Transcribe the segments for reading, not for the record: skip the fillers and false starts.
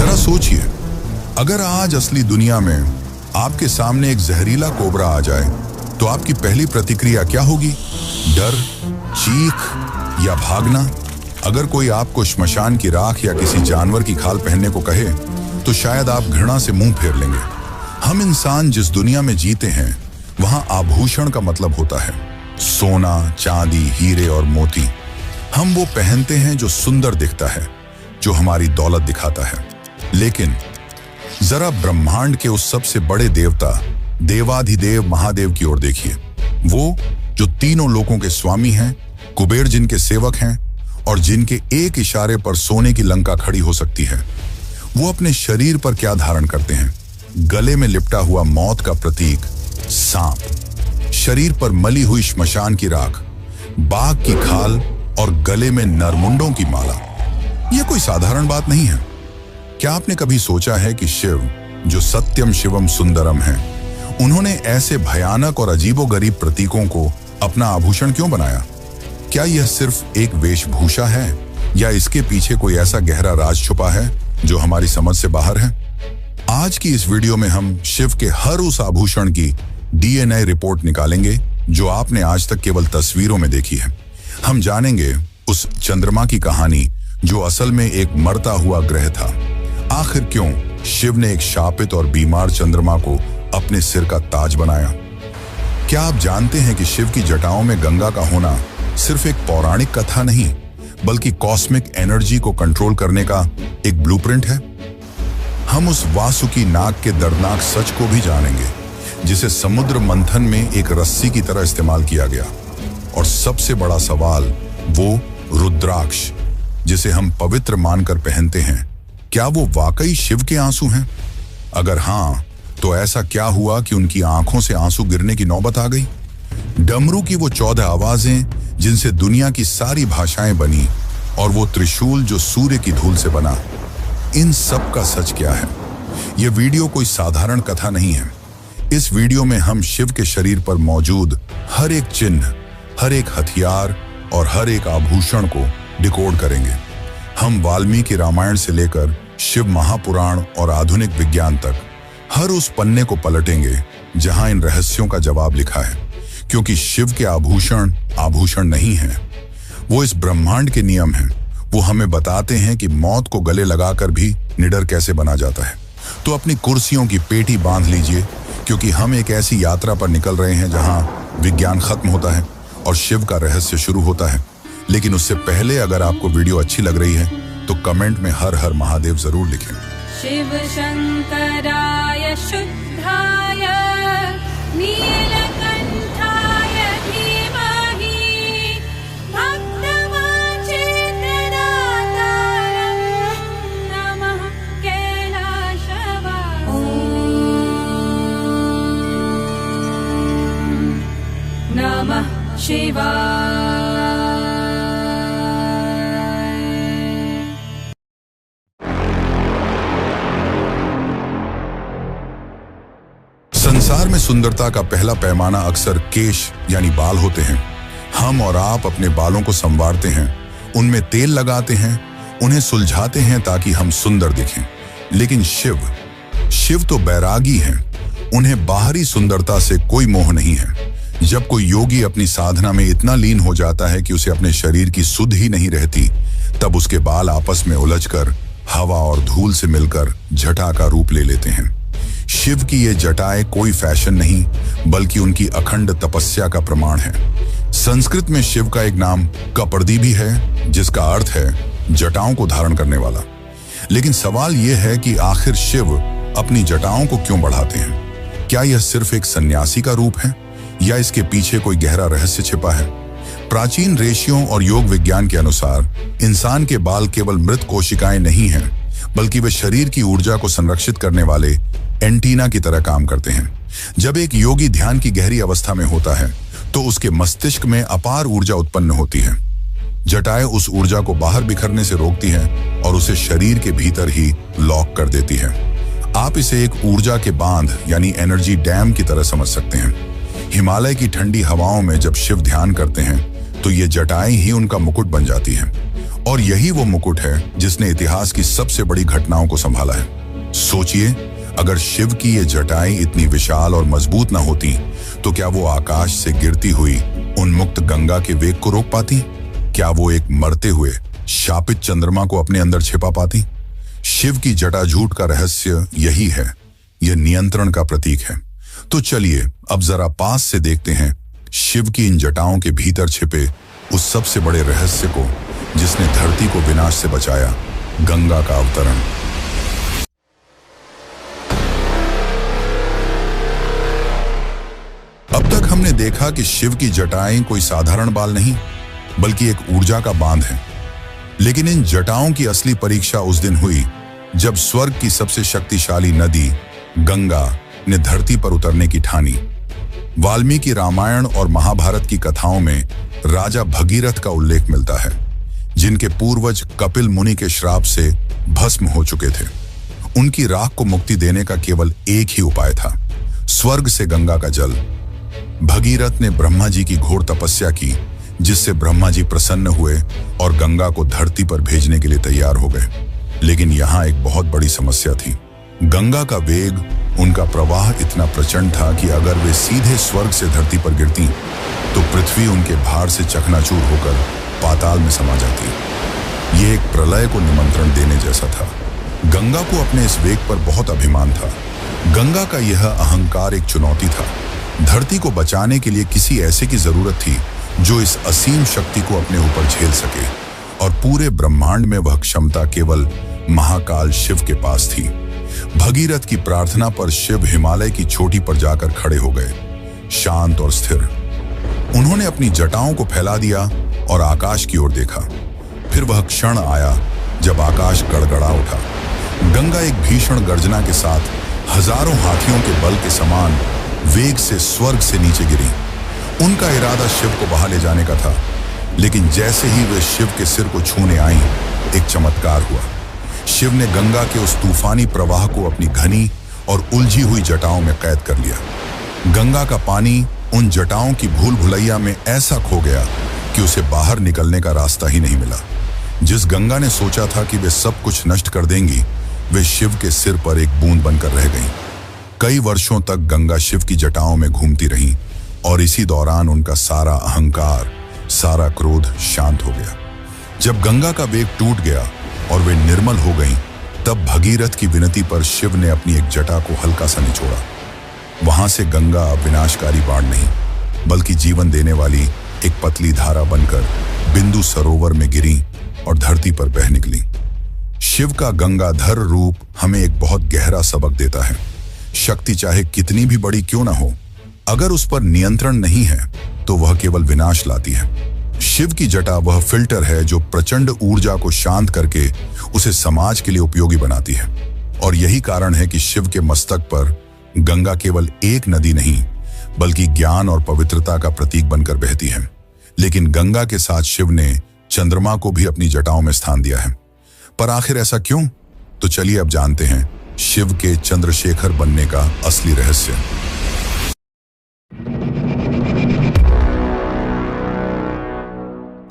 जरा सोचिए, अगर आज असली दुनिया में आपके सामने एक जहरीला कोबरा आ जाए तो आपकी पहली प्रतिक्रिया क्या होगी? डर, चीख या भागना? अगर कोई आपको श्मशान की राख या किसी जानवर की खाल पहनने को कहे तो शायद आप घृणा से मुंह फेर लेंगे। हम इंसान जिस दुनिया में जीते हैं वहां आभूषण का मतलब होता है सोना, चांदी, हीरे और मोती। हम वो पहनते हैं जो सुंदर दिखता है, जो हमारी दौलत दिखाता है। लेकिन जरा ब्रह्मांड के उस सबसे बड़े देवता देवाधिदेव महादेव की ओर देखिए। वो जो तीनों लोकों के स्वामी हैं, कुबेर जिनके सेवक हैं और जिनके एक इशारे पर सोने की लंका खड़ी हो सकती है। वो अपने शरीर पर क्या धारण करते हैं? गले में लिपटा हुआ मौत का प्रतीक सांप, शरीर पर मली हुई श्मशान की राख, बाघ की खाल और गले में नरमुंडों की माला। यह कोई साधारण बात नहीं है। क्या आपने कभी सोचा है कि शिव, जो सत्यम शिवम सुंदरम है, उन्होंने ऐसे भयानक और अजीबोगरीब प्रतीकों को अपना आभूषण क्यों बनाया? क्या यह सिर्फ एक वेशभूषा है या इसके पीछे कोई ऐसा गहरा राज छुपा है जो हमारी समझ से बाहर है? आज की इस वीडियो में हम शिव के हर उस आभूषण की डीएनए रिपोर्ट निकालेंगे जो आपने आज तक केवल तस्वीरों में देखी है। हम जानेंगे उस चंद्रमा की कहानी जो असल में एक मरता हुआ ग्रह था। आखिर क्यों शिव ने एक शापित और बीमार चंद्रमा को अपने सिर का ताज बनाया? क्या आप जानते हैं कि शिव की जटाओं में गंगा का होना सिर्फ एक पौराणिक कथा नहीं, बल्कि कॉस्मिक एनर्जी को कंट्रोल करने का एक ब्लूप्रिंट है? हम उस वासुकी नाग के दर्दनाक सच को भी जानेंगे जिसे समुद्र मंथन में एक रस्सी की तरह इस्तेमाल किया गया। और सबसे बड़ा सवाल, वो रुद्राक्ष जिसे हम पवित्र मानकर पहनते हैं, क्या वो वाकई शिव के आंसू हैं? अगर हाँ, तो ऐसा क्या हुआ कि उनकी आंखों से आंसू गिरने की नौबत आ गई? डमरू की वो 14 आवाजें जिनसे दुनिया की सारी भाषाएं बनी, और वो त्रिशूल जो सूर्य की धूल से बना, इन सब का सच क्या है? यह वीडियो कोई साधारण कथा नहीं है। इस वीडियो में हम शिव के शरीर पर मौजूद हर एक चिन्ह, हर एक हथियार और हर एक आभूषण को डिकोड करेंगे। हम वाल्मीकि रामायण से लेकर शिव महापुराण और आधुनिक विज्ञान तक हर उस पन्ने को पलटेंगे जहां इन रहस्यों का जवाब लिखा है। क्योंकि शिव के आभूषण आभूषण नहीं हैं, वो इस ब्रह्मांड के नियम हैं। वो हमें बताते हैं कि मौत को गले लगाकर भी निडर कैसे बना जाता है। तो अपनी कुर्सियों की पेटी बांध लीजिए, क्योंकि हम एक ऐसी यात्रा पर निकल रहे हैं जहां विज्ञान खत्म होता है और शिव का रहस्य शुरू होता है। लेकिन उससे पहले अगर आपको वीडियो अच्छी लग रही है तो कमेंट में हर हर महादेव जरूर लिखें। शिव शंकराय शुद्धाय नीलकंठाय धीमहि भक्तवांछितदातारं नमः कैलाशवासिने। नमः शिवाय। संसार में सुंदरता का पहला पैमाना अक्सर केश यानी बाल होते हैं। हम और आप अपने बालों को संवारते हैं, उनमें तेल लगाते हैं, उन्हें सुलझाते हैं ताकि हम सुंदर दिखें। लेकिन शिव तो बैरागी हैं। उन्हें बाहरी सुंदरता से कोई मोह नहीं है। जब कोई योगी अपनी साधना में इतना लीन हो जाता है कि उसे अपने शरीर की सुध ही नहीं रहती, तब उसके बाल आपस में उलझकर हवा और धूल से मिलकर जटा का रूप ले लेते हैं। शिव की ये जटाएं कोई फैशन नहीं, बल्कि उनकी अखंड तपस्या का प्रमाण है। संस्कृत में शिव का एक नाम कपर्दी भी है, जिसका अर्थ है जटाओं को धारण करने वाला। लेकिन सवाल यह है कि आखिर शिव अपनी जटाओं को क्यों बढ़ाते हैं? क्या यह सिर्फ एक सन्यासी का रूप है या इसके पीछे कोई गहरा रहस्य छिपा है? प्राचीन ऋषियों और योग विज्ञान के अनुसार इंसान के बाल केवल मृत कोशिकाएं नहीं हैं, बल्कि वे शरीर की ऊर्जा को संरक्षित करने वाले एंटीना की तरह काम करते हैं। जब एक योगी ध्यान की गहरी अवस्था में होता है तो उसके मस्तिष्क में अपार ऊर्जा उत्पन्न होती है। जटाएं उस ऊर्जा को बाहर बिखरने से रोकती हैं और उसे शरीर के भीतर ही लॉक कर देती है। आप इसे एक ऊर्जा के बांध यानी एनर्जी डैम की तरह समझ सकते हैं। हिमालय की ठंडी हवाओं में जब शिव ध्यान करते हैं तो ये जटाएं ही उनका मुकुट बन जाती हैं। और यही वो मुकुट है जिसने इतिहास की सबसे बड़ी घटनाओं को संभाला है। सोचिए, अगर शिव की ये जटाएं इतनी विशाल और मजबूत न होती तो क्या वो आकाश से गिरती हुई उन्मुक्त गंगा के वेग को रोक पाती? क्या वो एक मरते हुए शापित चंद्रमा को अपने अंदर छिपा पाती? शिव की जटाजूट का रहस्य यही है, यह नियंत्रण का प्रतीक है। तो चलिए अब जरा पास से देखते हैं शिव की इन जटाओं के भीतर छिपे उस सबसे बड़े रहस्य को जिसने धरती को विनाश से बचाया, गंगा का अवतरण। अब तक हमने देखा कि शिव की जटाएं कोई साधारण बाल नहीं बल्कि एक ऊर्जा का बांध है। लेकिन इन जटाओं की असली परीक्षा उस दिन हुई जब स्वर्ग की सबसे शक्तिशाली नदी गंगा ने धरती पर उतरने की ठानी। वाल्मीकि रामायण और महाभारत की कथाओं में राजा भगीरथ का उल्लेख मिलता है, जिनके पूर्वज कपिल मुनि के श्राप से भस्म हो चुके थे। उनकी राख को मुक्ति देने का केवल एक ही उपाय था, स्वर्ग से गंगा का जल। भगीरथ ने ब्रह्मा जी की घोर तपस्या की, जिससे ब्रह्मा जी प्रसन्न हुए और गंगा को धरती पर भेजने के लिए तैयार हो गए। लेकिन यहाँ एक बहुत बड़ी समस्या थी। गंगा का वेग, उनका प्रवाह इतना प्रचंड था कि अगर वे सीधे स्वर्ग से धरती पर गिरती तो पृथ्वी उनके भार से चकनाचूर होकर पाताल में समा जाती। ये एक प्रलय को निमंत्रण देने जैसा था। गंगा को अपने इस वेग पर बहुत अभिमान था। गंगा का यह अहंकार एक चुनौती था। धरती को बचाने के लिए किसी ऐसे की जरूरत थी जो इस असीम शक्ति को अपने ऊपर झेल सके, और पूरे ब्रह्मांड में वह क्षमता केवल महाकाल शिव के पास थी। भगीरथ की प्रार्थना पर शिव हिमालय की चोटी पर जाकर खड़े हो गए, शांत और स्थिर। उन्होंने अपनी जटाओं को फैला दिया और आकाश की ओर देखा। फिर वह क्षण आया जब आकाश गड़गड़ा उठा। गंगा एक भीषण गर्जना के साथ हजारों हाथियों के बल के समान वेग से स्वर्ग से नीचे गिरी। उनका इरादा शिव को बहा ले जाने का था, लेकिन जैसे ही वे शिव के सिर को छूने आईं, एक चमत्कार हुआ। शिव ने गंगा के उस तूफानी प्रवाह को अपनी घनी और उलझी हुई जटाओं में कैद कर लिया। गंगा का पानी उन जटाओं की भूल भुलैया में ऐसा खो गया कि उसे बाहर निकलने का रास्ता ही नहीं मिला। जिस गंगा ने सोचा था कि वे सब कुछ नष्ट कर देंगी, वे शिव के सिर पर एक बूंद बनकर रह गईं। कई वर्षों तक गंगा शिव की जटाओं में घूमती रही और इसी दौरान उनका सारा अहंकार, सारा क्रोध शांत हो गया। जब गंगा का वेग टूट गया और वे निर्मल हो गईं, तब भगीरथ की विनती पर शिव ने अपनी एक जटा को हल्का सा निचोड़ा। वहां से गंगा अब विनाशकारी बाढ़ नहीं बल्कि जीवन देने वाली एक पतली धारा बनकर बिंदु सरोवर में गिरी और धरती पर बह निकली। शिव का गंगाधर रूप हमें एक बहुत गहरा सबक देता है। शक्ति चाहे कितनी भी बड़ी क्यों ना हो, अगर उस पर नियंत्रण नहीं है तो वह केवल विनाश लाती है। शिव की जटा वह फिल्टर है जो प्रचंड ऊर्जा को शांत करके उसे समाज के लिए उपयोगी बनाती है। और यही कारण है कि शिव के मस्तक पर गंगा केवल एक नदी नहीं बल्कि ज्ञान और पवित्रता का प्रतीक बनकर बहती है। लेकिन गंगा के साथ शिव ने चंद्रमा को भी अपनी जटाओं में स्थान दिया है। पर आखिर ऐसा क्यों? तो चलिए अब जानते हैं शिव के चंद्रशेखर बनने का असली रहस्य।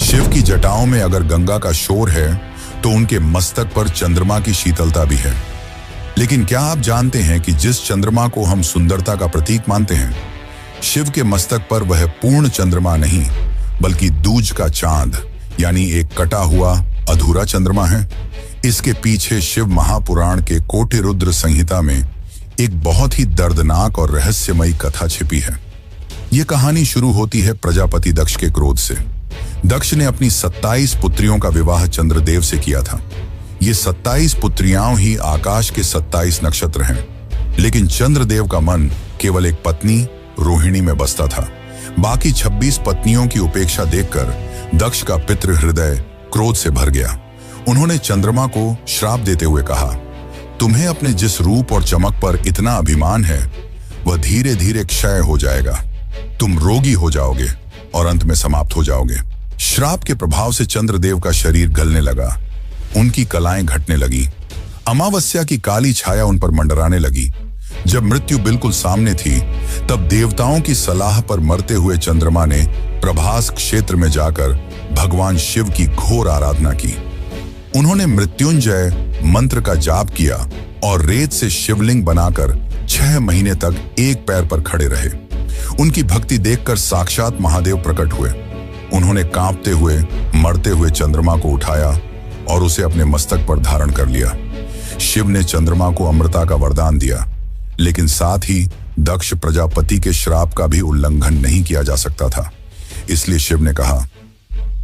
शिव की जटाओं में अगर गंगा का शोर है तो उनके मस्तक पर चंद्रमा की शीतलता भी है। लेकिन क्या आप जानते हैं कि जिस चंद्रमा को हम सुंदरता का प्रतीक मानते हैं, शिव के मस्तक पर वह पूर्ण चंद्रमा नहीं बल्कि दूज का चांद यानी एक कटा हुआ अधूरा चंद्रमा है। इसके पीछे शिव महापुराण के कोटि रुद्र संहिता में एक बहुत ही दर्दनाक और रहस्यमयी कथा छिपी है। यह कहानी शुरू होती है प्रजापति दक्ष के क्रोध से। दक्ष ने अपनी 27 पुत्रियों का विवाह चंद्रदेव से किया था। ये 27 पुत्रियां ही आकाश के 27 नक्षत्र हैं। लेकिन चंद्रदेव का मन केवल एक पत्नी रोहिणी में बसता था। बाकी 26 पत्नियों की उपेक्षा देखकर दक्ष का पितृ हृदय क्रोध से भर गया। उन्होंने चंद्रमा को श्राप देते हुए कहा, तुम्हें अपने जिस रूप और चमक पर इतना अभिमान है वह धीरे धीरे क्षय हो जाएगा। तुम रोगी हो जाओगे और अंत में समाप्त हो जाओगे। श्राप के प्रभाव से चंद्रदेव का शरीर गलने लगा, उनकी कलाएं घटने लगी, अमावस्या की काली छाया उन पर मंडराने लगी। जब मृत्यु बिल्कुल सामने थी तब देवताओं की सलाह पर मरते हुए चंद्रमा ने प्रभास क्षेत्र में जाकर भगवान शिव की घोर आराधना की। उन्होंने मृत्युंजय मंत्र का जाप किया और रेत से शिवलिंग बनाकर 6 महीने तक एक पैर पर खड़े रहे। उनकी भक्ति देखकर साक्षात महादेव प्रकट हुए। उन्होंने कांपते हुए मरते हुए चंद्रमा को उठाया और उसे अपने मस्तक पर धारण कर लिया। शिव ने चंद्रमा को अमृता का वरदान दिया, लेकिन साथ ही दक्ष प्रजापति के श्राप का भी उल्लंघन नहीं किया जा सकता था। इसलिए शिव ने कहा,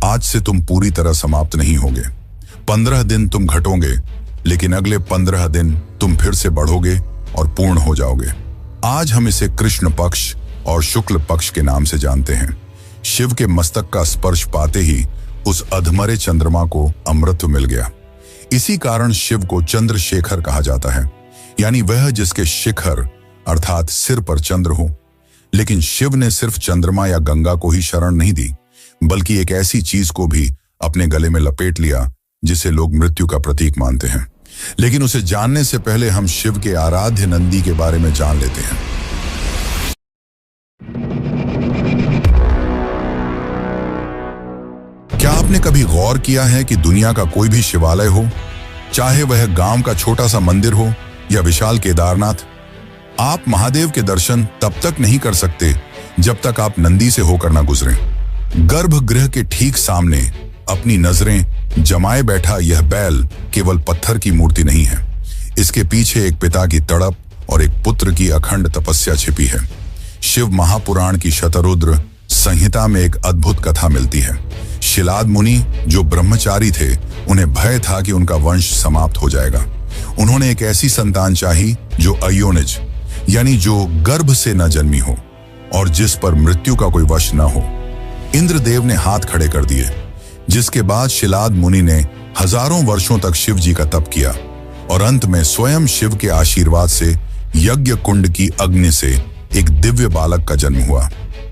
आज से तुम पूरी तरह समाप्त नहीं होगे। 15 दिन तुम घटोगे, लेकिन अगले 15 दिन तुम फिर से बढ़ोगे और पूर्ण हो जाओगे। आज हम इसे कृष्ण पक्ष और शुक्ल पक्ष के नाम से जानते हैं। शिव के मस्तक का स्पर्श पाते ही उस अधमरे चंद्रमा को अमृत मिल गया। इसी कारण शिव को चंद्रशेखर कहा जाता है, यानी वह जिसके शिखर अर्थात सिर पर चंद्र हो। लेकिन शिव ने सिर्फ चंद्रमा या गंगा को ही शरण नहीं दी, बल्कि एक ऐसी चीज को भी अपने गले में लपेट लिया जिसे लोग मृत्यु का प्रतीक मानते हैं। लेकिन उसे जानने से पहले हम शिव के आराध्य नंदी के बारे में जान लेते हैं। क्या आपने कभी गौर किया है कि दुनिया का कोई भी शिवालय हो, चाहे वह गांव का छोटा सा मंदिर हो या विशाल केदारनाथ, आप महादेव के दर्शन तब तक नहीं कर सकते जब तक आप नंदी से होकर ना गुजरें। गर्भगृह के ठीक सामने अपनी नजरें जमाए बैठा यह बैल केवल पत्थर की मूर्ति नहीं है। इसके पीछे एक पिता की तड़प और एक पुत्र की अखंड तपस्या छिपी है। शिव महापुराण की शतरुद्र संहिता में एक अद्भुत कथा मिलती है। शिलाद मुनि जो ब्रह्मचारी थे, उन्हें भय था कि उनका वंश समाप्त हो जाएगा। उन्होंने एक ऐसी संतान चाही जो अयोनिज यानी जो गर्भ से न जन्मी हो और जिस पर मृत्यु का कोई वश न हो। इंद्रदेव ने हाथ खड़े कर दिए, जिसके बाद शिलाद मुनि ने हजारों वर्षों तक शिव जी का तप किया और अंत में स्वयं शिव के आशीर्वाद से यज्ञ कुंड की अग्नि से एक दिव्य बालक का जन्म हुआ,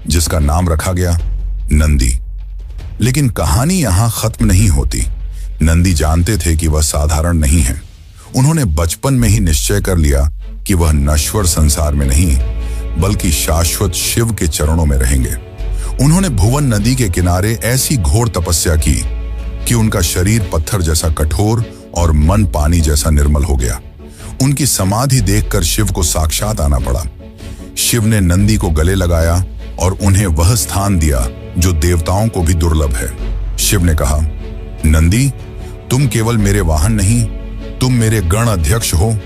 जिसका नाम रखा गया नंदी। लेकिन कहानी यहां खत्म नहीं होती। नंदी जानते थे कि वह साधारण नहीं है। उन्होंने बचपन में ही निश्चय कर लिया कि वह नश्वर संसार में नहीं, बल्कि शाश्वत शिव के चरणों में रहेंगे। उन्होंने भुवन नदी के किनारे ऐसी घोर तपस्या की कि उनका शरीर पत्थर जैसा कठोर और मन पानी जैसा निर्मल हो गया। उनकी समाधि देखकर शिव को साक्षात आना पड़ा। शिव ने नंदी को गले लगाया और उन्हें वह स्थान दिया जो देवताओं को भी दुर्लभ है। शिव ने कहा, नंदी, तुम केवल मेरे वाहन नहीं, तुम मेरे गण अध्यक्ष हो।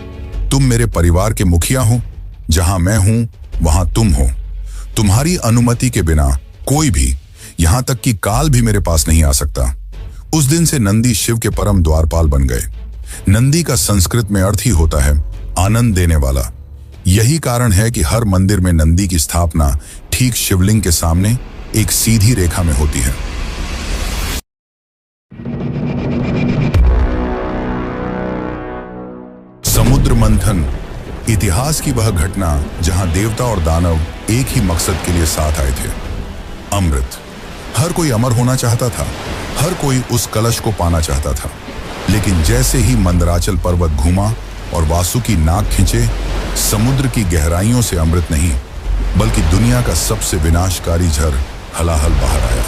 तुम मेरे परिवार के मुखिया हो। जहां मैं हूं वहां तुम हो। तुम्हारी अनुमति के बिना कोई भी, यहां तक कि काल भी मेरे पास नहीं आ सकता। उस दिन से नंदी शिव के परम द्वारपाल बन गए। नंदी का संस्कृत में अर्थ ही होता है आनंद देने वाला। यही कारण है कि हर मंदिर में नंदी की स्थापना ठीक शिवलिंग के सामने एक सीधी रेखा में होती है। समुद्र मंथन, इतिहास की वह घटना जहां देवता और दानव एक ही मकसद के लिए साथ आए थे, अमृत। हर कोई अमर होना चाहता था, हर कोई उस कलश को पाना चाहता था। लेकिन जैसे ही मंदराचल पर्वत घूमा और वासुकी नाक खींचे, समुद्र की गहराइयों से अमृत नहीं, बल्कि दुनिया का सबसे विनाशकारी झर हलाहल बाहर आया।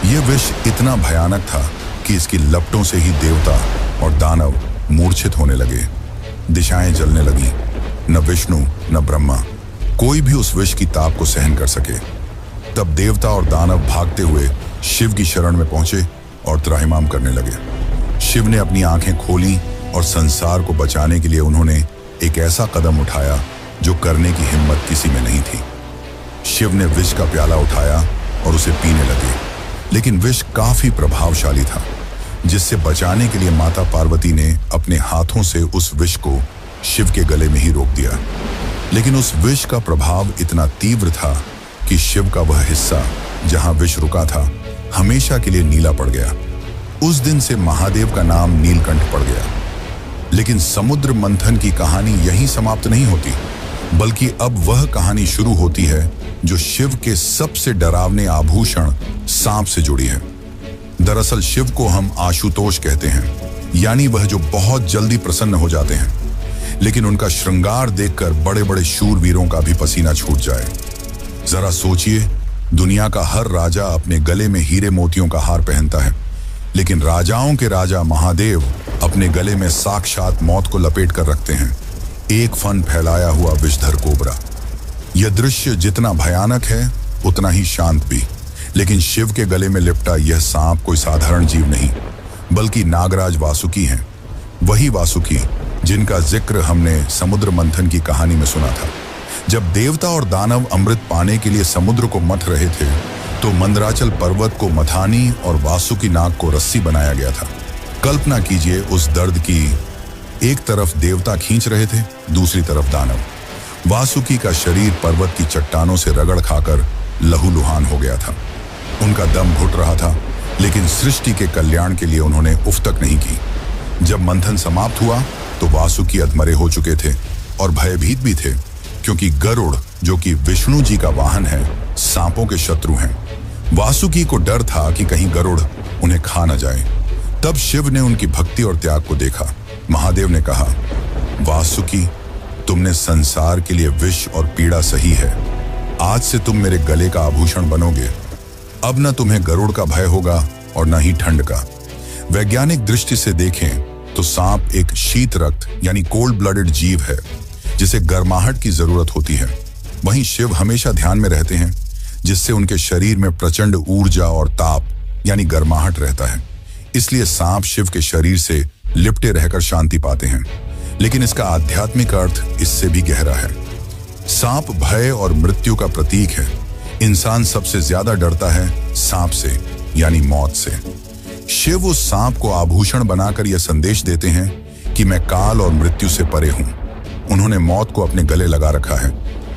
यह विष इतना भयानक था कि इसकी लपटों से ही देवता और दानव मूर्छित होने लगे। दिशाएं जलने लगीं। न विष्णु न ब्रह्मा, कोई भी उस विष की ताप को सहन कर सके। तब देवता और दानव भागते हुए शिव की शरण में पहुंचे और त्राहिमाम करने लगे। शिव ने अपनी आंखें खोली और संसार को बचाने के लिए उन्होंने एक ऐसा कदम उठाया जो करने की हिम्मत किसी में नहीं थी। शिव ने विष का प्याला उठाया और उसे पीने लगे। लेकिन विष काफी प्रभावशाली था, जिससे बचाने के लिए माता पार्वती ने अपने हाथों से उस विष को शिव के गले में ही रोक दिया। लेकिन उस विष का प्रभाव इतना तीव्र था कि शिव का वह हिस्सा जहां विष रुका था हमेशा के लिए नीला पड़ गया। उस दिन से महादेव का नाम नीलकंठ पड़ गया। लेकिन समुद्र मंथन की कहानी यहीं समाप्त नहीं होती, बल्कि अब वह कहानी शुरू होती है जो शिव के सबसे डरावने आभूषण सांप से जुड़ी है। दरअसल शिव को हम आशुतोष कहते हैं, यानी वह जो बहुत जल्दी प्रसन्न हो जाते हैं। लेकिन उनका श्रृंगार देखकर बड़े बड़े शूरवीरों का भी पसीना छूट जाए। जरा सोचिए, दुनिया का हर राजा अपने गले में हीरे मोतियों का हार पहनता है, लेकिन राजाओं के राजा महादेव अपने गले में साक्षात मौत को लपेट कर रखते हैं, एक फन फैलाया हुआ विषधर कोबरा। यह दृश्य जितना भयानक है उतना ही शांत भी। लेकिन शिव के गले में लिपटा यह सांप कोई साधारण जीव नहीं, बल्कि नागराज वासुकी हैं। वही वासुकी जिनका जिक्र हमने समुद्र मंथन की कहानी में सुना था। जब देवता और दानव अमृत पाने के लिए समुद्र को मथ रहे थे तो मंदराचल पर्वत को मथानी और वासुकी नाग को रस्सी बनाया गया था। कल्पना कीजिए उस दर्द की, एक तरफ देवता खींच रहे थे, दूसरी तरफ दानव। वासुकी का शरीर पर्वत की चट्टानों से रगड़ खाकर लहूलुहान हो गया था। उनका दम घुट रहा था, लेकिन सृष्टि के कल्याण के लिए उन्होंने उफ तक नहीं की। जब मंथन समाप्त हुआ तो वासुकी अधमरे हो चुके थे और भयभीत भी थे, क्योंकि गरुड़, जो कि विष्णु जी का वाहन है, सांपों के शत्रु हैं। वासुकी को डर था कि कहीं गरुड़ उन्हें खा न जाए। तब शिव ने उनकी भक्ति और त्याग को देखा। महादेव ने कहा, वासुकी, तुमने संसार के लिए विष और पीड़ा सही है। आज से तुम मेरे गले का आभूषण बनोगे। अब न तुम्हें गरुड़ का भय होगा और न ही ठंड का। वैज्ञानिक दृष्टि से देखें तो सांप एक शीत रक्त यानी कोल्ड ब्लडेड जीव है, जिसे गर्माहट की जरूरत होती है। वहीं शिव हमेशा ध्यान में रहते हैं, जिससे उनके शरीर में प्रचंड ऊर्जा और ताप यानी गर्माहट रहता है। इसलिए सांप शिव के शरीर से लिपटे रहकर शांति पाते हैं। लेकिन इसका आध्यात्मिक अर्थ इससे भी गहरा है। सांप भय और मृत्यु का प्रतीक है। इंसान सबसे ज्यादा डरता है सांप से यानी मौत से। शिव उस सांप को आभूषण बनाकर यह संदेश देते हैं कि मैं काल और मृत्यु से परे हूं। उन्होंने मौत को अपने गले लगा रखा है,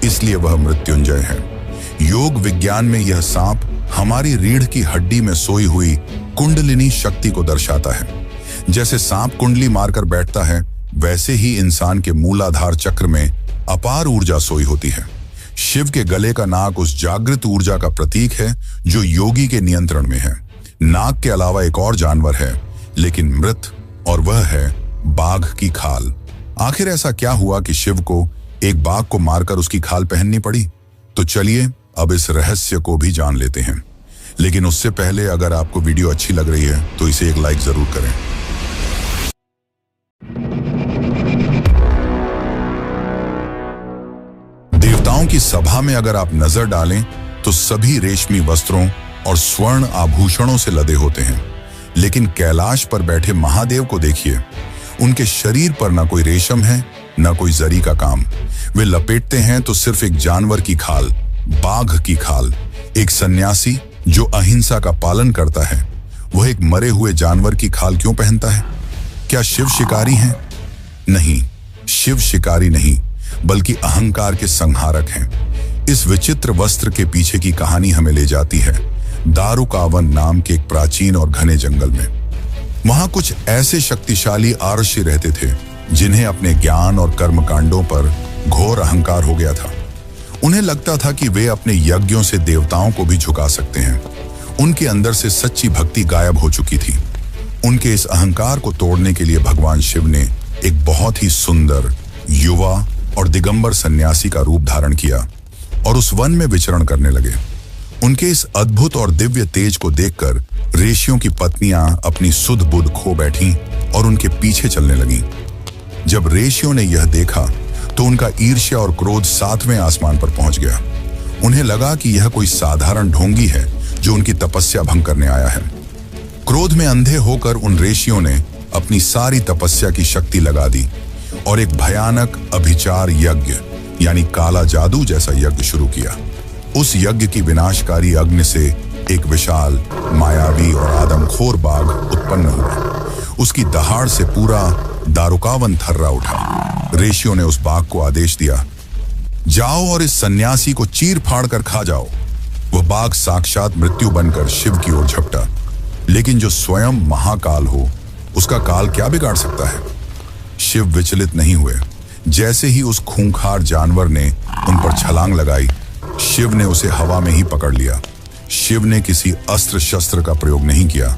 इसलिए वह मृत्युंजय है। योग विज्ञान में यह सांप हमारी रीढ़ की हड्डी में सोई हुई कुंडलिनी शक्ति को दर्शाता है। जैसे सांप कुंडली मारकर बैठता है, वैसे ही इंसान के मूलाधार चक्र में अपार ऊर्जा सोई होती है। शिव के गले का नाग उस जागृत ऊर्जा का प्रतीक है जो योगी के नियंत्रण में है। नाग के अलावा एक और जानवर है, लेकिन मृत, और वह है बाघ की खाल। आखिर ऐसा क्या हुआ कि शिव को एक बाघ को मारकर उसकी खाल पहननी पड़ी? तो चलिए अब इस रहस्य को भी जान लेते हैं। लेकिन उससे पहले अगर आपको वीडियो अच्छी लग रही है तो इसे एक लाइक जरूर करें। देवताओं की सभा में अगर आप नजर डालें तो सभी रेशमी वस्त्रों और स्वर्ण आभूषणों से लदे होते हैं। लेकिन कैलाश पर बैठे महादेव को देखिए, उनके शरीर पर ना कोई रेशम है, ना कोई जरी का काम। वे लपेटते हैं तो सिर्फ एक जानवर की खाल, बाघ की खाल। एक सन्यासी जो अहिंसा का पालन करता है, वह एक मरे हुए जानवर की खाल क्यों पहनता है? क्या शिव शिकारी हैं? नहीं, शिव शिकारी नहीं, बल्कि अहंकार के संहारक हैं। इस विचित्र वस्त्र के पीछे की कहानी हमें ले जाती है दारुकावन नाम के एक प्राचीन और घने जंगल में। वहां कुछ ऐसे शक्तिशाली आर्षि रहते थे जिन्हें अपने ज्ञान और कर्मकांडों पर घोर अहंकार हो गया था। उन्हें लगता था कि वे अपने यज्ञों से देवताओं को भी झुका सकते हैं। उनके अंदर से सच्ची भक्ति गायब हो चुकी थी। उनके इस अहंकार को तोड़ने के लिए भगवान शिव ने एक बहुत ही सुंदर, युवा और दिगंबर सन्यासी का रूप धारण किया और उस वन में विचरण करने लगे। उनके इस अद्भुत और दिव्य तेज को देखकर ऋषियों की पत्नियां अपनी सुध बुध खो बैठीं और उनके पीछे चलने लगीं। जब ऋषियों ने यह देखा तो उनका ईर्ष्या और क्रोध 7वें आसमान पर पहुंच गया। उन्हें लगा कि यह कोई साधारण ढोंगी है जो उनकी तपस्या भंग करने आया है। क्रोध में अंधे होकर उन ऋषियों ने अपनी सारी तपस्या की शक्ति लगा दी और एक भयानक अभिचार यज्ञ यानी काला जादू जैसा यज्ञ शुरू किया। उस यज्ञ की विनाशकारी अग्नि से एक विशाल, मायावी और आदमखोर बाघ उत्पन्न हुआ। उसकी दहाड़ से पूरा दारुकावन थर्रा उठा। ऋषियों ने उस बाघ को आदेश दिया, जाओ और इस सन्यासी को चीर फाड़ कर खा जाओ। वह बाघ साक्षात मृत्यु बनकर शिव की ओर झपटा। लेकिन जो स्वयं महाकाल हो, उसका काल क्या बिगाड़ सकता है? शिव विचलित नहीं हुए। जैसे ही उस खूंखार जानवर ने उन पर छलांग लगाई, शिव ने उसे हवा में ही पकड़ लिया। शिव ने किसी अस्त्र शस्त्र का प्रयोग नहीं किया,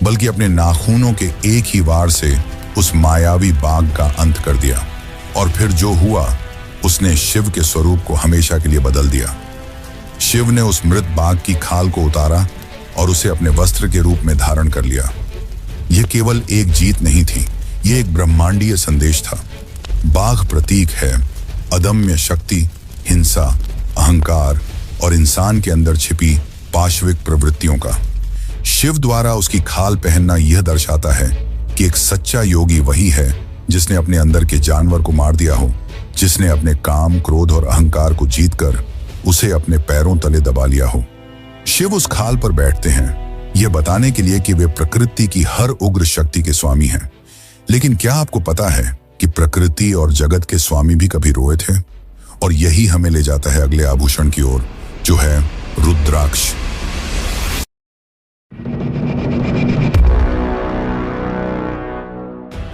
बल्कि अपने नाखूनों के एक ही वार से उस मायावी बाघ का अंत कर दिया। और फिर जो हुआ, उसने शिव के स्वरूप को हमेशा के लिए बदल दिया। शिव ने उस मृत बाघ की खाल को उतारा और उसे अपने वस्त्र के रूप में धारण कर लिया। यह केवल एक जीत नहीं थी, यह एक ब्रह्मांडीय संदेश था। बाघ प्रतीक है अदम्य शक्ति, हिंसा, अहंकार और इंसान के अंदर छिपी पाशविक प्रवृत्तियों का। शिव द्वारा उसकी खाल पहनना यह दर्शाता है कि एक सच्चा योगी वही है जिसने अपने अंदर के जानवर को मार दिया हो, जिसने अपने काम, क्रोध और अहंकार को जीतकर उसे अपने पैरों तले दबा लिया हो। शिव उस खाल पर बैठते हैं यह बताने के लिए कि वे प्रकृति की हर उग्र शक्ति के स्वामी हैं। लेकिन क्या आपको पता है कि प्रकृति और जगत के स्वामी भी कभी रोए थे? और यही हमें ले जाता है अगले आभूषण की ओर, जो है रुद्राक्ष।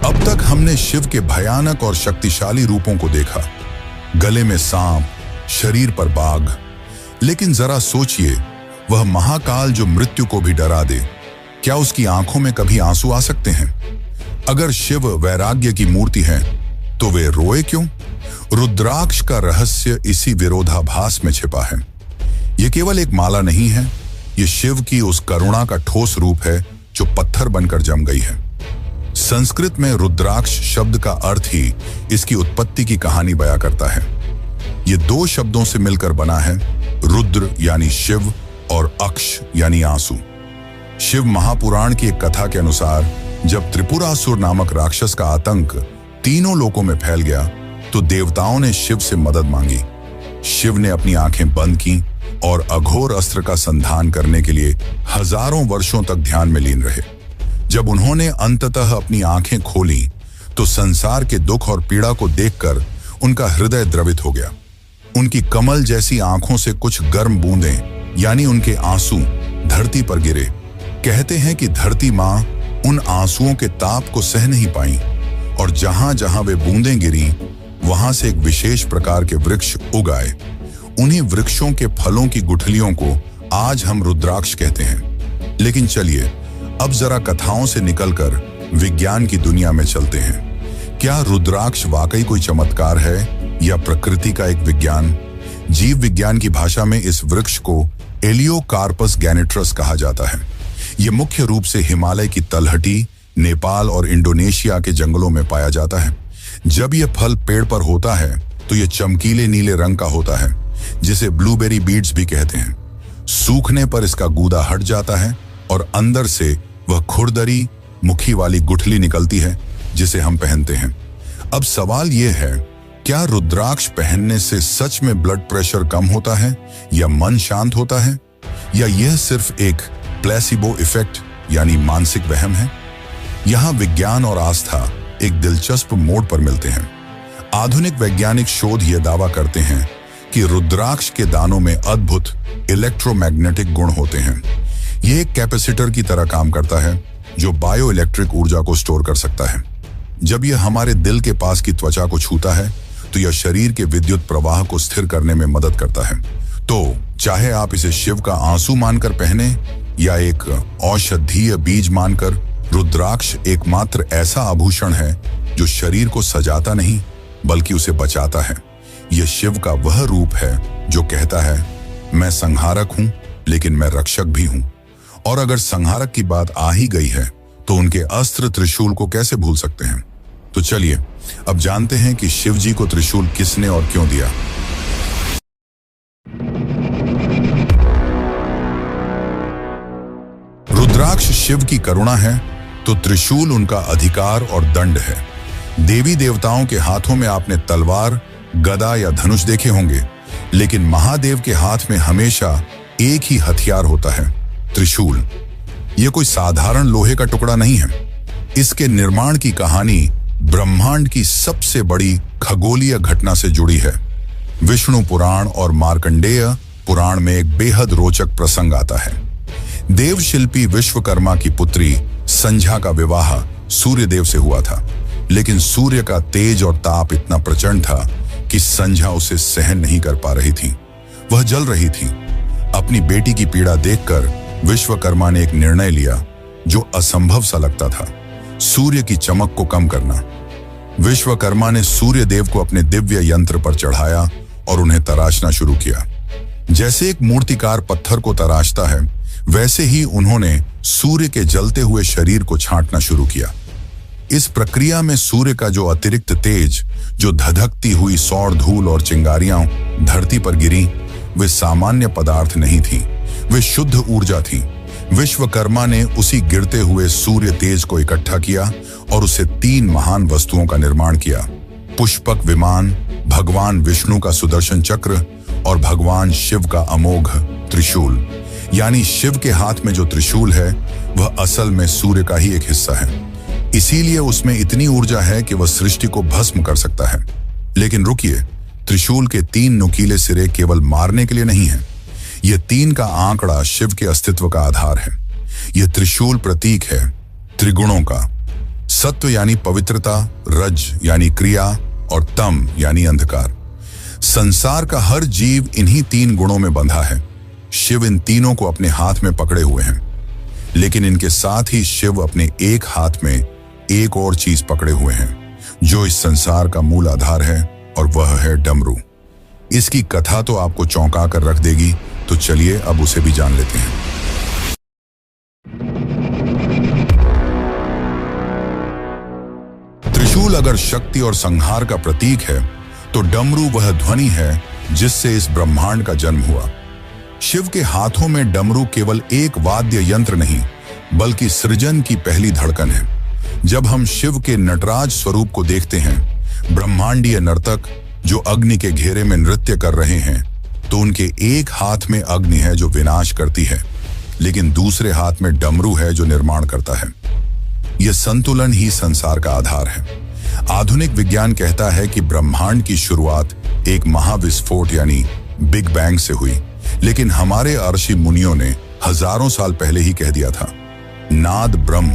अब तक हमने शिव के भयानक और शक्तिशाली रूपों को देखा, गले में सांप, शरीर पर बाघ। लेकिन जरा सोचिए, वह महाकाल जो मृत्यु को भी डरा दे, क्या उसकी आंखों में कभी आंसू आ सकते हैं? अगर शिव वैराग्य की मूर्ति है तो वे रोए क्यों? रुद्राक्ष का रहस्य इसी विरोधाभास में छिपा है। यह केवल एक माला नहीं है, यह शिव की उस करुणा का ठोस रूप है जो पत्थर बनकर जम गई है। संस्कृत में रुद्राक्ष शब्द का अर्थ ही इसकी उत्पत्ति की कहानी बयां करता है। यह दो शब्दों से मिलकर बना है, रुद्र यानी शिव और अक्ष यानी आंसू। शिव महापुराण की एक कथा के अनुसार जब त्रिपुरासुर नामक राक्षस का आतंक तीनों लोकों में फैल गया तो देवताओं ने शिव से मदद मांगी। शिव ने अपनी आंखें बंद की और अघोर अस्त्र का संधान करने के लिए हजारों वर्षों तक ध्यान में लीन रहे। जब उन्होंने अंततः अपनी आंखें खोली तो संसार के दुख और पीड़ा को देखकर उनका हृदय द्रवित हो गया। उनकी कमल जैसी आंखों से कुछ गर्म बूंदें यानी उनके आंसू धरती पर गिरे। कहते हैं कि धरती मां उन आंसुओं के ताप को सह नहीं पाई और जहां जहां वे बूंदें गिरी वहां से एक विशेष प्रकार के वृक्ष उग आए। उन्हीं वृक्षों के फलों की गुठलियों को आज हम रुद्राक्ष कहते हैं। लेकिन चलिए अब जरा कथाओं से निकलकर विज्ञान की दुनिया में चलते हैं। क्या रुद्राक्ष वाकई कोई चमत्कार है या प्रकृति का एक विज्ञान? जीव विज्ञान की भाषा में इस वृक्ष को एलियोकार्पस गैनेट्रस कहा जाता है। यह मुख्य रूप से हिमालय की तलहटी, नेपाल और इंडोनेशिया के जंगलों में पाया जाता है। जब यह फल पेड़ पर होता है तो यह चमकीले नीले रंग का होता है, जिसे ब्लूबेरी बीड्स भी कहते हैं। सूखने पर इसका गूदा हट जाता है और अंदर से वह खुरदरी मुखी वाली गुठली निकलती है जिसे हम पहनते हैं। अब सवाल यह है, क्या रुद्राक्ष पहनने से सच में ब्लड प्रेशर कम होता है या मन शांत होता है, या यह सिर्फ एक प्लेसिबो इफेक्ट यानी मानसिक वहम है? यहां विज्ञान और आस्था एक दिलचस्प मोड़ पर मिलते हैं। आधुनिक वैज्ञानिक शोध यह दावा करते हैं कि रुद्राक्ष के दानों में अद्भुत इलेक्ट्रोमैग्नेटिक गुण होते हैं। यह एक कैपेसिटर की तरह काम करता है जो बायो इलेक्ट्रिक ऊर्जा को स्टोर कर सकता है। जब यह हमारे दिल के पास की त्वचा को छूता है तो यह शरीर के विद्युत प्रवाह को स्थिर करने में मदद करता है। तो चाहे आप इसे शिव का आंसू मानकर पहने या एक औषधीय बीज मानकर, रुद्राक्ष एकमात्र ऐसा आभूषण है जो शरीर को सजाता नहीं बल्कि उसे बचाता है। यह शिव का वह रूप है जो कहता है, मैं संहारक हूं लेकिन मैं रक्षक भी हूं। और अगर संहारक की बात आ ही गई है तो उनके अस्त्र त्रिशूल को कैसे भूल सकते हैं? तो चलिए अब जानते हैं कि शिव जी को त्रिशूल किसने और क्यों दिया। रुद्राक्ष शिव की करुणा है तो त्रिशूल उनका अधिकार और दंड है। देवी देवताओं के हाथों में आपने तलवार, गदा या धनुष देखे होंगे, लेकिन महादेव के हाथ में हमेशा एक ही हथियार होता है, त्रिशूल। यह कोई साधारण लोहे का टुकड़ा नहीं है। इसके निर्माण की कहानी ब्रह्मांड की सबसे बड़ी खगोलीय घटना से जुड़ी है। विष्णु पुराण और मार्कंडेय पुराण में एक बेहद रोचक प्रसंग आता है। देवशिल्पी विश्वकर्मा की पुत्री संध्या का विवाह सूर्यदेव से हुआ था, लेकिन सूर्य का तेज और ताप इतना प्रचंड था कि संध्या उसे सहन नहीं कर पा रही थी। वह जल रही थी। अपनी बेटी की पीड़ा देखकर विश्वकर्मा ने एक निर्णय लिया जो असंभव सा लगता था, सूर्य की चमक को कम करना। विश्वकर्मा ने सूर्यदेव को अपने दिव्य यंत्र पर चढ़ाया और उन्हें तराशना शुरू किया। जैसे एक मूर्तिकार पत्थर को तराशता है, वैसे ही उन्होंने सूर्य के जलते हुए शरीर को छांटना शुरू किया। इस प्रक्रिया में सूर्य का जो अतिरिक्त तेज, जो धधकती हुई सौर धूल और चिंगारियां धरती पर गिरी, वे सामान्य पदार्थ नहीं थी, वे शुद्ध ऊर्जा थी। विश्वकर्मा ने उसी गिरते हुए सूर्य तेज को इकट्ठा किया और उससे 3 महान वस्तुओं का निर्माण किया। पुष्पक विमान, भगवान विष्णु का सुदर्शन चक्र और भगवान शिव का अमोघ त्रिशूल। यानी शिव के हाथ में जो त्रिशूल है वह असल में सूर्य का ही एक हिस्सा है। इसीलिए उसमें इतनी ऊर्जा है कि वह सृष्टि को भस्म कर सकता है। लेकिन रुकिए, त्रिशूल के 3 नुकीले सिरे केवल मारने के लिए नहीं है। यह 3 का आंकड़ा शिव के अस्तित्व का आधार है। यह त्रिशूल प्रतीक है त्रिगुणों का। सत्व यानी पवित्रता, रज यानी क्रिया और तम यानी अंधकार। संसार का हर जीव इन्हीं 3 गुणों में बंधा है। शिव इन तीनों को अपने हाथ में पकड़े हुए हैं, लेकिन इनके साथ ही शिव अपने एक हाथ में एक और चीज पकड़े हुए हैं जो इस संसार का मूल आधार है, और वह है डमरू। इसकी कथा तो आपको चौंका कर रख देगी, तो चलिए अब उसे भी जान लेते हैं। त्रिशूल अगर शक्ति और संहार का प्रतीक है, तो डमरू वह ध्वनि है जिससे इस ब्रह्मांड का जन्म हुआ। शिव के हाथों में डमरू केवल एक वाद्य यंत्र नहीं, बल्कि सृजन की पहली धड़कन है। जब हम शिव के नटराज स्वरूप को देखते हैं, ब्रह्मांडीय नर्तक जो अग्नि के घेरे में नृत्य कर रहे हैं, तो उनके एक हाथ में अग्नि है जो विनाश करती है, लेकिन दूसरे हाथ में डमरू है जो निर्माण करता है। यह संतुलन ही संसार का आधार है। आधुनिक विज्ञान कहता है कि ब्रह्मांड की शुरुआत एक महाविस्फोट यानी बिग बैंग से हुई, लेकिन हमारे ऋषि मुनियों ने हजारों साल पहले ही कह दिया था, नाद ब्रह्म,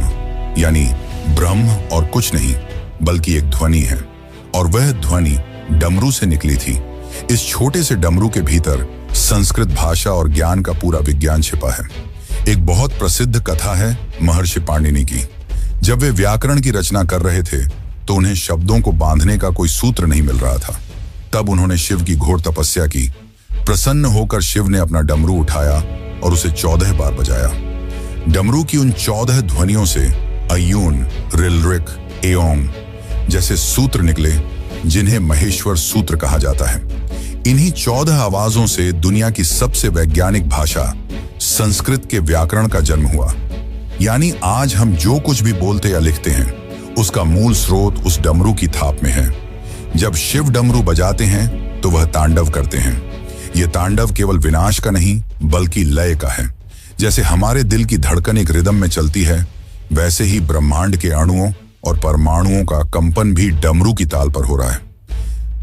यानी ब्रह्म और कुछ नहीं बल्कि एक ध्वनि है, और वह ध्वनि डमरू से निकली थी। इस छोटे से डमरू के भीतर संस्कृत भाषा और ज्ञान का पूरा विज्ञान छिपा है। एक बहुत प्रसिद्ध कथा है महर्षि पाणिनि की। जब वे व्याकरण की रचना कर रहे थे, तो उन्हें शब्दों को बांधने का कोई सूत्र नहीं मिल रहा था। तब उन्होंने शिव की घोर तपस्या की। प्रसन्न होकर शिव ने अपना डमरू उठाया और उसे 14 बार बजाया। डमरू की उन 14 ध्वनियों से अयून, रिलरिक, एओंग जैसे सूत्र निकले, जिन्हें महेश्वर सूत्र कहा जाता है। इन्हीं 14 आवाजों से दुनिया की सबसे वैज्ञानिक भाषा संस्कृत के व्याकरण का जन्म हुआ। यानी आज हम जो कुछ भी बोलते या लिखते हैं, उसका मूल स्रोत उस डमरू की थाप में है। जब शिव डमरू बजाते हैं तो वह तांडव करते हैं। यह तांडव केवल विनाश का नहीं बल्कि लय का है। जैसे हमारे दिल की धड़कन एक रिदम में चलती है, वैसे ही ब्रह्मांड के अणुओं और परमाणुओं का कंपन भी डमरू की ताल पर हो रहा है।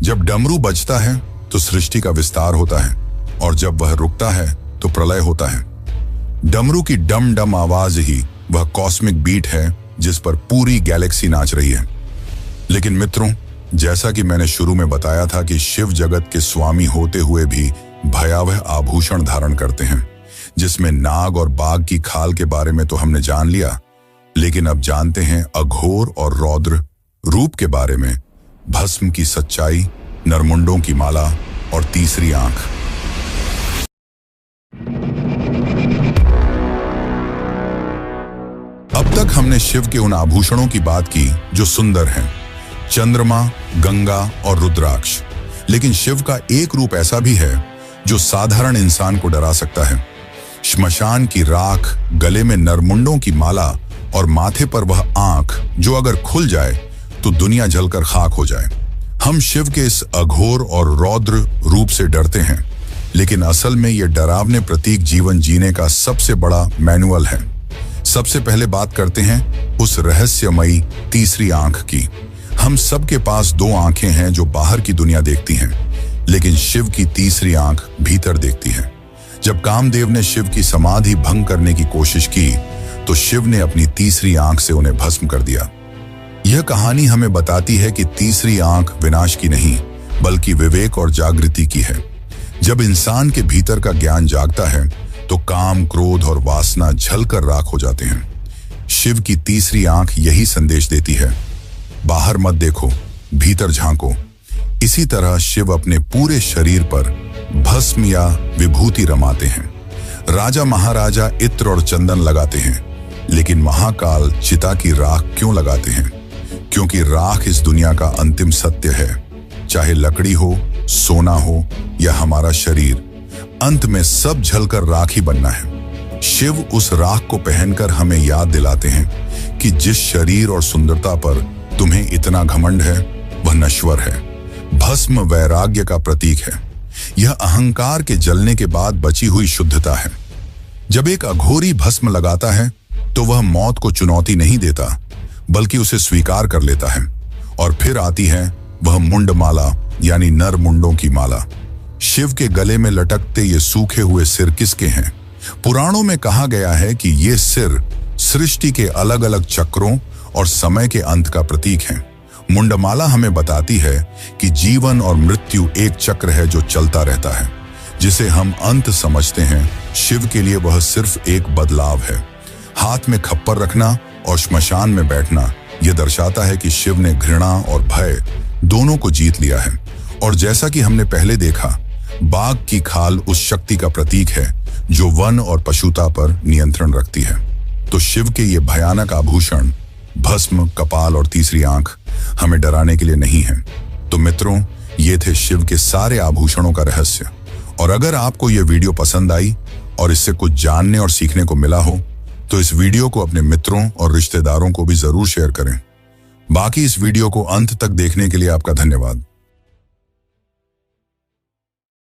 जब डमरू बजता है तो सृष्टि का विस्तार होता है, और जब वह रुकता है तो प्रलय होता है। डमरू की डम डम आवाज ही वह कॉस्मिक बीट है जिस पर पूरी गैलेक्सी नाच रही है। लेकिन मित्रों, जैसा कि मैंने शुरू में बताया था कि शिव जगत के स्वामी होते हुए भी भयावह आभूषण धारण करते हैं, जिसमें नाग और बाघ की खाल के बारे में तो हमने जान लिया, लेकिन अब जानते हैं अघोर और रौद्र रूप के बारे में। भस्म की सच्चाई, नरमुंडों की माला और तीसरी आंख। अब तक हमने शिव के उन आभूषणों की बात की जो सुंदर हैं, चंद्रमा, गंगा और रुद्राक्ष। लेकिन शिव का एक रूप ऐसा भी है जो साधारण इंसान को डरा सकता है। श्मशान की राख, गले में नरमुंडों की माला और माथे पर वह आंख जो अगर खुल जाए तो दुनिया जलकर खाक हो जाए। हम शिव के इस अघोर और रौद्र रूप से डरते हैं, लेकिन असल में यह डरावने प्रतीक जीवन जीने का सबसे बड़ा मैनुअल है। सबसे पहले बात करते हैं उस रहस्यमयी तीसरी आंख की। हम सबके पास 2 आंखें हैं जो बाहर की दुनिया देखती हैं, लेकिन शिव की तीसरी आंख भीतर देखती है। जब कामदेव ने शिव की समाधि भंग करने की कोशिश की, तो शिव ने अपनी तीसरी आंख से उन्हें भस्म कर दिया। यह कहानी हमें बताती है कि तीसरी आंख विनाश की नहीं बल्कि विवेक और जागृति की है। जब इंसान के भीतर का ज्ञान जागता है तो काम, क्रोध और वासना झलकर राख हो जाते हैं। शिव की तीसरी आंख यही संदेश देती है, बाहर मत देखो, भीतर झांको। इसी तरह शिव अपने पूरे शरीर पर भस्म या विभूति रमाते हैं। राजा महाराजा इत्र और चंदन लगाते हैं, लेकिन महाकाल चिता की राख क्यों लगाते हैं? क्योंकि राख इस दुनिया का अंतिम सत्य है। चाहे लकड़ी हो, सोना हो या हमारा शरीर, अंत में सब जलकर राख ही बनना है। शिव उस राख को पहनकर हमें याद दिलाते हैं कि जिस शरीर और सुंदरता पर तुम्हें इतना घमंड है वह नश्वर है। भस्म वैराग्य का प्रतीक है। यह अहंकार के जलने के बाद बची हुई शुद्धता है। जब एक अघोरी भस्म लगाता है तो वह मौत को चुनौती नहीं देता, बल्कि उसे स्वीकार कर लेता है। और फिर आती है वह मुंडमाला, यानी नर मुंडों की माला। शिव के गले में लटकते ये सूखे हुए सिर किसके हैं? पुराणों में कहा गया है कि ये सिर सृष्टि के अलग अलग चक्रों और समय के अंत का प्रतीक हैं। मुंडमाला हमें बताती है कि जीवन और मृत्यु एक चक्र है जो चलता रहता है, जिसे हम अंत समझते हैं। शिव के लिए वह सिर्फ एक बदलाव है। हाथ में खप्पर रखना और श्मशान में बैठना यह दर्शाता है कि शिव ने घृणा और भय दोनों को जीत लिया है। और जैसा कि हमने पहले देखा, बाघ की खाल उस शक्ति का प्रतीक है जो वन और पशुता पर नियंत्रण रखती है। तो शिव के ये भयानक आभूषण, भस्म, कपाल और तीसरी आंख हमें डराने के लिए नहीं है। तो मित्रों, ये थे शिव के सारे आभूषणों का रहस्य। और अगर आपको यह वीडियो पसंद आई और इससे कुछ जानने और सीखने को मिला हो, तो इस वीडियो को अपने मित्रों और रिश्तेदारों को भी जरूर शेयर करें। बाकी इस वीडियो को अंत तक देखने के लिए आपका धन्यवाद।